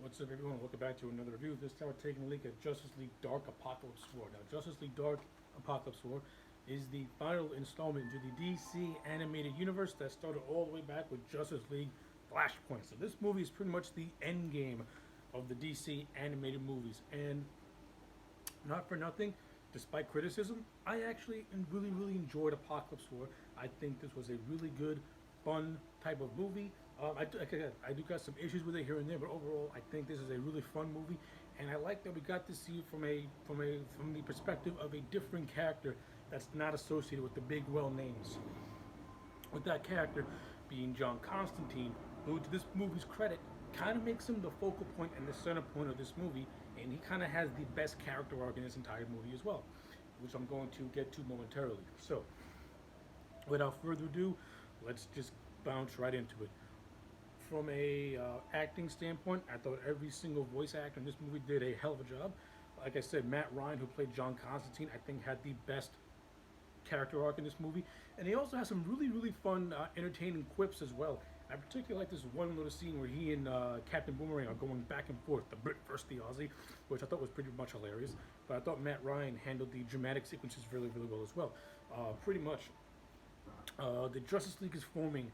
What's up, everyone? Welcome back to another review. This time we're taking a look at Justice League Dark Apokolips War. Now, Justice League Dark Apokolips War is the final installment to the DC animated universe that started all the way back with Justice League Flashpoint. So this movie is pretty much the end game of the DC animated movies. And not for nothing, despite criticism, I actually really enjoyed Apocalypse War. I think this was a really good, fun type of movie. I do got some issues with it here and there, but overall, I think this is a really fun movie, and I like that we got to see it from the perspective of a different character that's not associated with the big well names. With that character being John Constantine, who, to this movie's credit, kind of makes him the focal point and the center point of this movie, and he kind of has the best character arc in this entire movie as well, which I'm going to get to momentarily. So, without further ado, let's just bounce right into it. From a acting standpoint, I thought every single voice actor in this movie did a hell of a job. Like I said, Matt Ryan, who played John Constantine, I think had the best character arc in this movie, and he also has some really fun, entertaining quips as well. I particularly like this one little scene where he and Captain Boomerang are going back and forth, the Brit versus the Aussie, which I thought was pretty much hilarious. But I thought Matt Ryan handled the dramatic sequences really well as well. Pretty much, the Justice League is forming,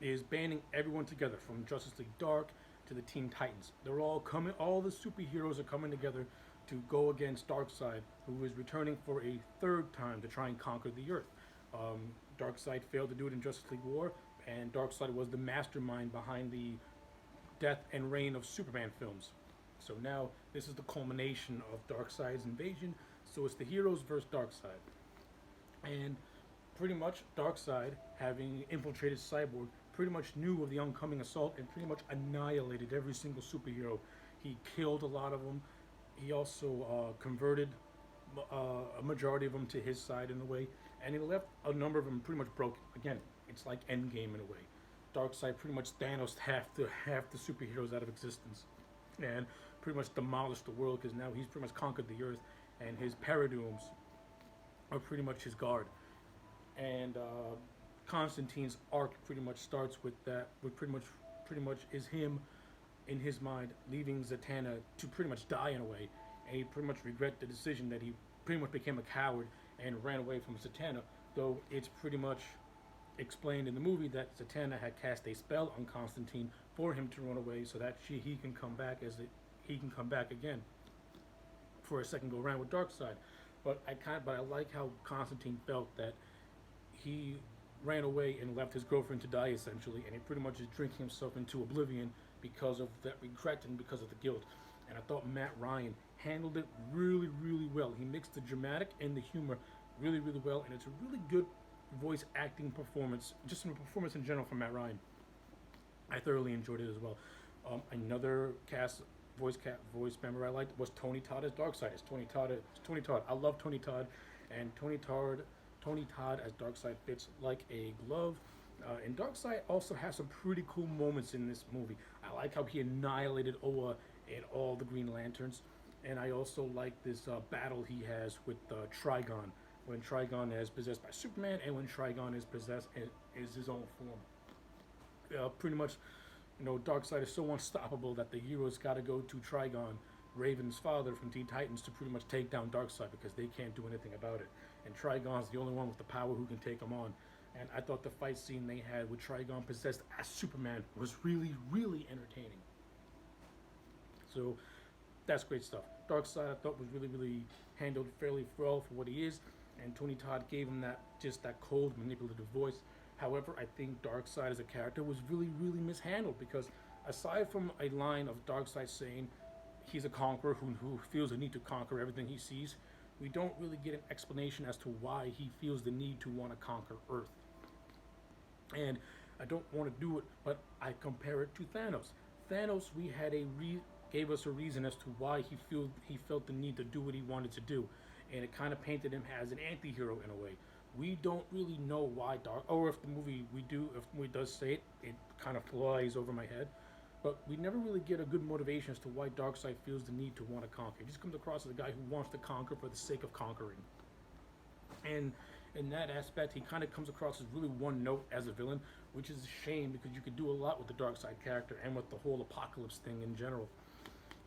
is banding everyone together from Justice League Dark to the Teen Titans. They're all coming. All the superheroes are coming together to go against Darkseid, who is returning for a third time to try and conquer the Earth. Darkseid failed to do it in Justice League War, and Darkseid was the mastermind behind the death and reign of Superman films. So now this is the culmination of Darkseid's invasion. So it's the heroes versus Darkseid, and pretty much Darkseid, having infiltrated Cyborg, pretty much knew of the oncoming assault and pretty much annihilated every single superhero. He killed a lot of them. He also converted a majority of them to his side in a way, and he left a number of them pretty much broken. Again, it's like Endgame in a way. Darkseid pretty much Thanos half the superheroes out of existence, and pretty much demolished the world because now he's pretty much conquered the Earth, and his Paradooms are pretty much his guard. And Constantine's arc pretty much starts with that. With pretty much is him, in his mind, leaving Zatanna to pretty much die in a way, and he pretty much regret the decision that he pretty much became a coward and ran away from Zatanna. Though it's pretty much explained in the movie that Zatanna had cast a spell on Constantine for him to run away, so that he can come back he can come back again for a second go round with Darkseid. But I like how Constantine felt that he ran away and left his girlfriend to die essentially, and he pretty much is drinking himself into oblivion because of that regret and because of the guilt. And I thought Matt Ryan handled it really well. He mixed the dramatic and the humor really well, and it's a really good voice acting performance, just a performance in general from Matt Ryan. I thoroughly enjoyed it as well. Another voice member I liked was Tony Todd as Darkseid. Tony Todd. I love Tony Todd, and Tony Todd as Darkseid fits like a glove. And Darkseid also has some pretty cool moments in this movie. I like how he annihilated Oa and all the Green Lanterns. And I also like this battle he has with Trigon, when Trigon is possessed by Superman and when Trigon is possessed is his own form. Pretty much, Darkseid is so unstoppable that the heroes got to go to Trigon, Raven's father from Teen Titans, to pretty much take down Darkseid because they can't do anything about it. And Trigon's the only one with the power who can take him on. And I thought the fight scene they had with Trigon possessed as Superman was really entertaining. So that's great stuff. Darkseid I thought was really handled fairly well for what he is, and Tony Todd gave him that cold, manipulative voice. However, I think Darkseid as a character was really mishandled, because aside from a line of Darkseid saying he's a conqueror who feels the need to conquer everything he sees, we don't really get an explanation as to why he feels the need to want to conquer Earth. And I don't want to do it, but I compare it to Thanos. Thanos, we had gave us a reason as to why he felt the need to do what he wanted to do, and it kind of painted him as an anti-hero in a way. We don't really know why or if the movie does say it, it kind of flies over my head. But we never really get a good motivation as to why Darkseid feels the need to want to conquer. He just comes across as a guy who wants to conquer for the sake of conquering. And in that aspect, he kind of comes across as really one note as a villain, which is a shame because you could do a lot with the Darkseid character and with the whole Apokolips thing in general.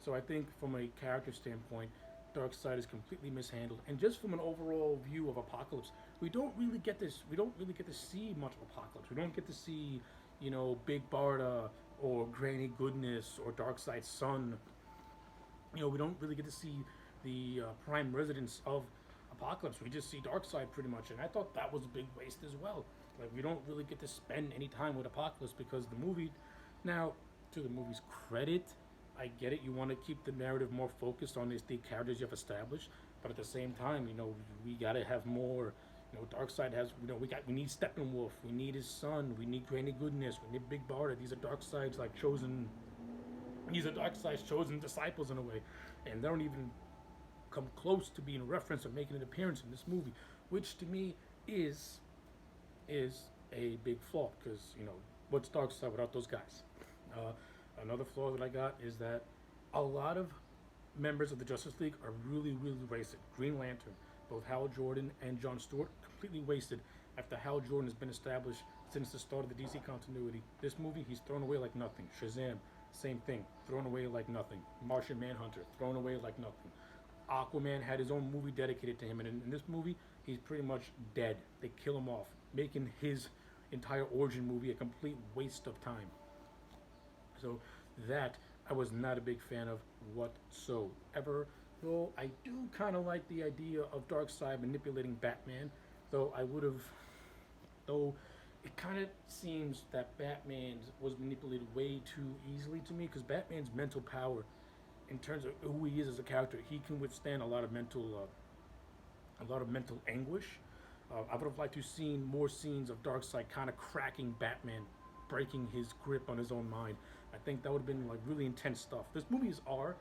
So I think from a character standpoint, Darkseid is completely mishandled, and just from an overall view of Apokolips, we don't really get this. We don't really get to see much of Apokolips. We don't get to see, Big Barda or Granny Goodness or Darkseid's son. We don't really get to see the prime residents of Apokolips. We just see Darkseid pretty much, and I thought that was a big waste as well. Like we don't really get to spend any time with Apokolips because the movie, now to the movie's credit, I get it. You want to keep the narrative more focused on the characters you have established, but at the same time, we gotta have more. Darkseid has. We need Steppenwolf. We need his son. We need Granny Goodness. We need Big Barda. These are Darkseid's like chosen. These are Darkseid's chosen disciples in a way, and they don't even come close to being referenced or making an appearance in this movie, which to me is a big flaw because what's Darkseid without those guys? Another flaw that I got is that a lot of members of the Justice League are really, really wasted. Green Lantern, both Hal Jordan and John Stewart, completely wasted after Hal Jordan has been established since the start of the DC continuity. This movie, he's thrown away like nothing. Shazam, same thing, thrown away like nothing. Martian Manhunter, thrown away like nothing. Aquaman had his own movie dedicated to him, and in this movie, he's pretty much dead. They kill him off, making his entire origin movie a complete waste of time. So that I was not a big fan of whatsoever. Though I do kind of like the idea of Darkseid manipulating Batman. Though it kind of seems that Batman was manipulated way too easily to me because Batman's mental power, in terms of who he is as a character, he can withstand a lot of mental anguish. I would have liked to have seen more scenes of Darkseid kind of cracking Batman, breaking his grip on his own mind. I think that would have been like really intense stuff. This movie is R,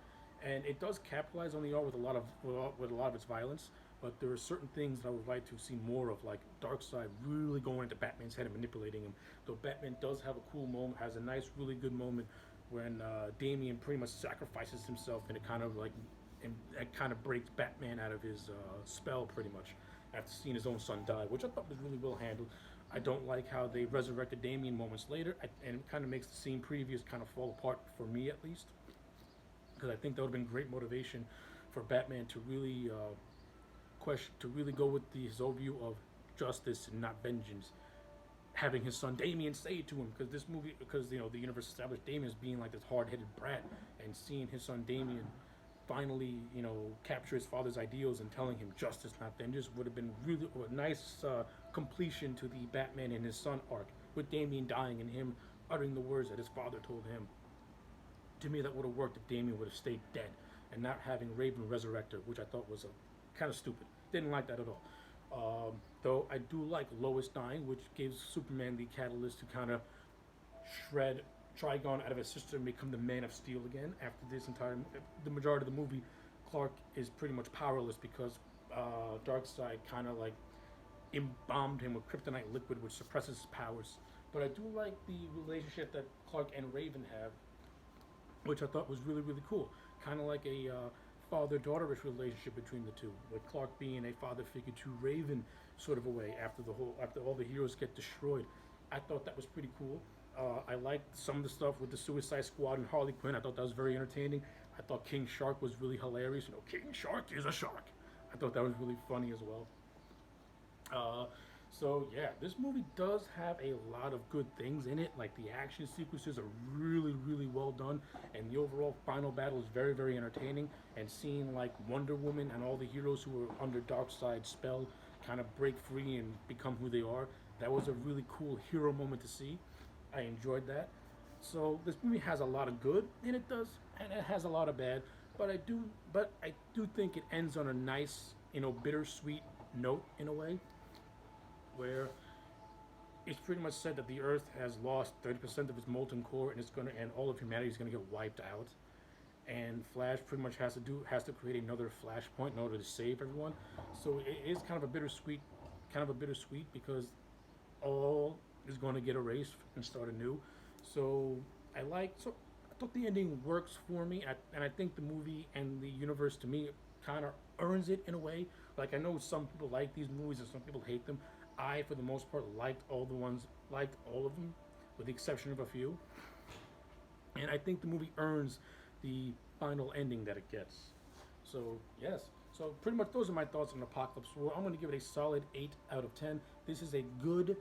and it does capitalize on the R with a lot of its violence. But there are certain things that I would like to see more of, like Darkseid really going into Batman's head and manipulating him. Though Batman does have a cool moment, has a nice, really good moment when Damian pretty much sacrifices himself, and it kind of breaks Batman out of his spell pretty much after seeing his own son die, which I thought was really well handled. I don't like how they resurrected Damian moments later, and it kind of makes the scene previous kind of fall apart for me at least, because I think that would have been great motivation for Batman to really go with his whole view of justice and not vengeance. Having his son Damian say it to him, because the universe established Damian as being like this hard-headed brat, and seeing his son Damian finally, capture his father's ideals and telling him justice, not vengeance, would have been really a nice completion to the Batman and his son arc, with Damian dying and him uttering the words that his father told him. To me, that would have worked if Damian would have stayed dead and not having Raven resurrect her, which I thought was kind of stupid. Didn't like that at all. Though I do like Lois dying, which gives Superman the catalyst to kind of shred Trigon out of his sister and become the Man of Steel again. After the majority of the movie, Clark is pretty much powerless because Darkseid kind of like embalmed him with kryptonite liquid, which suppresses his powers. But I do like the relationship that Clark and Raven have, which I thought was really, really cool. Kind of like a father-daughterish relationship between the two, with Clark being a father figure to Raven, sort of a way. After all the heroes get destroyed, I thought that was pretty cool. I liked some of the stuff with the Suicide Squad and Harley Quinn. I thought that was very entertaining. I thought King Shark was really hilarious. King Shark is a shark. I thought that was really funny as well. So yeah, this movie does have a lot of good things in it. Like the action sequences are really, really well done, and the overall final battle is very, very entertaining. And seeing like Wonder Woman and all the heroes who are under Darkseid's spell kind of break free and become who they are, that was a really cool hero moment to see. I enjoyed that. So this movie has a lot of good, and it does, and it has a lot of bad. But I do think it ends on a nice, bittersweet note in a way, where it's pretty much said that the Earth has lost 30% of its molten core, and all of humanity is gonna get wiped out. And Flash pretty much has to create another Flashpoint in order to save everyone. So it is kind of a bittersweet because all is going to get erased and start anew. So I thought the ending works for me, and I think the movie and the universe, to me, kind of earns it in a way, Like, I know some people like these movies and some people hate them. I, for the most part, liked all of them, with the exception of a few. And I think the movie earns the final ending that it gets. So, yes. So, pretty much those are my thoughts on Apocalypse War. I'm going to give it a solid 8 out of 10. This is a good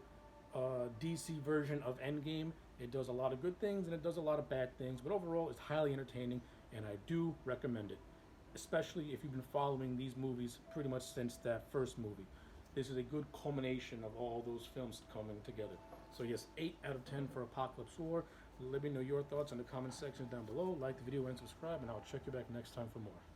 DC version of Endgame. It does a lot of good things and it does a lot of bad things, but overall, it's highly entertaining, and I do recommend it, especially if you've been following these movies pretty much since that first movie. This is a good culmination of all those films coming together. So yes, 8 out of 10 for Apocalypse War. Let me know your thoughts in the comment section down below. Like the video and subscribe, and I'll check you back next time for more.